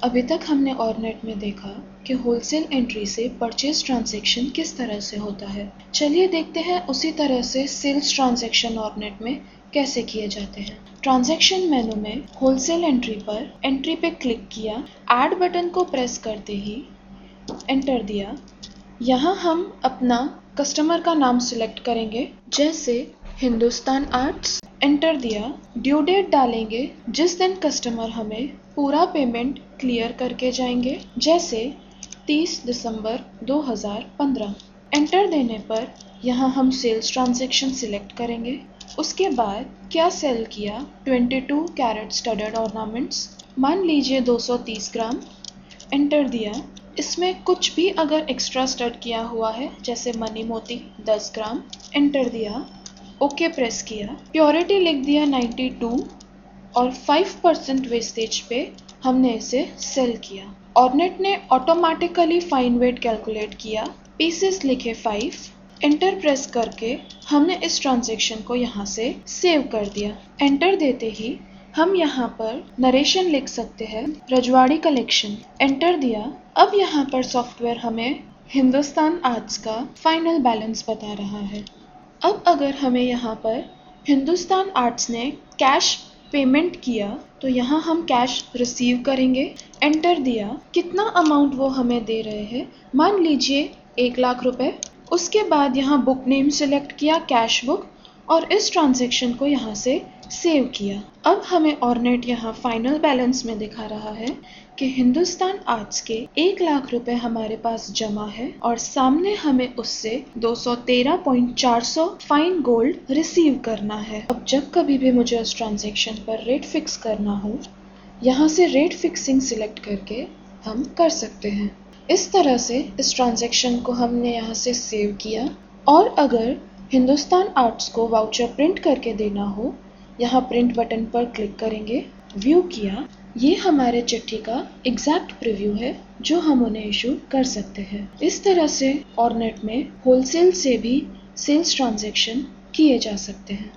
अभी तक हमने ऑर्नेट में देखा कि होलसेल एंट्री से परचेज ट्रांजैक्शन किस तरह से होता है। चलिए देखते हैं उसी तरह से सेल्स ट्रांजैक्शन ऑर्नेट में कैसे किए जाते हैं। ट्रांजैक्शन मेनू में होलसेल एंट्री पर एंट्री पे क्लिक किया, ऐड बटन को प्रेस करते ही एंटर दिया। यहाँ हम अपना कस्टमर का नाम सिलेक्ट करेंगे, जैसे हिंदुस्तान आर्ट्स। एंटर दिया, ड्यू डेट डालेंगे जिस दिन कस्टमर हमें पूरा पेमेंट क्लियर करके जाएंगे, जैसे 30 दिसंबर 2015। एंटर देने पर यहाँ हम सेल्स ट्रांजैक्शन सिलेक्ट करेंगे। उसके बाद क्या सेल किया, 22 कैरेट स्टडेड ऑर्नामेंट्स, मान लीजिए 230 ग्राम। एंटर दिया, इसमें कुछ भी अगर एक्स्ट्रा स्टड किया हुआ है जैसे मनी मोती 10 ग्राम। एंटर दिया, ओके प्रेस किया, प्योरिटी लिख दिया 92 और 5% वेस्टेज पे हमने इसे सेल किया। ऑर्नेट ने ऑटोमेटिकली फाइन वेट कैलकुलेट किया, पीसेस लिखे 5। एंटर प्रेस करके हमने इस ट्रांजैक्शन को यहाँ से सेव कर दिया। एंटर देते ही हम यहाँ पर नरेशन लिख सकते हैं, रजवाड़ी कलेक्शन। एंटर दिया, अब यहाँ पर सॉफ्टवेयर हमें हिंदुस्तान आर्ट्स का फाइनल बैलेंस बता रहा है। अब अगर हमें यहाँ पर हिंदुस्तान आर्ट्स ने कैश पेमेंट किया तो यहाँ हम कैश रिसीव करेंगे। एंटर दिया, कितना अमाउंट वो हमें दे रहे हैं, मान लीजिए 1 लाख रुपए। उसके बाद यहाँ बुक नेम सिलेक्ट किया, कैश बुक, और इस ट्रांजैक्शन को यहाँ से सेव किया। अब हमें ऑर्नेट यहाँ फाइनल बैलेंस में दिखा रहा है कि हिंदुस्तान आर्ट्स के 1 लाख रुपए हमारे पास जमा है और सामने हमें उससे 213.400 फाइन गोल्ड रिसीव करना है। अब जब कभी भी मुझे उस ट्रांजैक्शन पर रेट फिक्स करना हो, यहाँ से रेट फिक्सिंग सिलेक्ट करके हम कर सकते हैं। इस तरह से इस ट्रांजैक्शन को हमने यहाँ से सेव किया। और अगर हिंदुस्तान आर्ट्स को वाउचर प्रिंट करके देना हो, यहाँ प्रिंट बटन पर क्लिक करेंगे, व्यू किया, ये हमारे चिट्ठी का एग्जैक्ट प्रीव्यू है जो हम उन्हें इशू कर सकते हैं। इस तरह से ऑर्नेट में होलसेल से भी सेल्स ट्रांजैक्शन किए जा सकते हैं।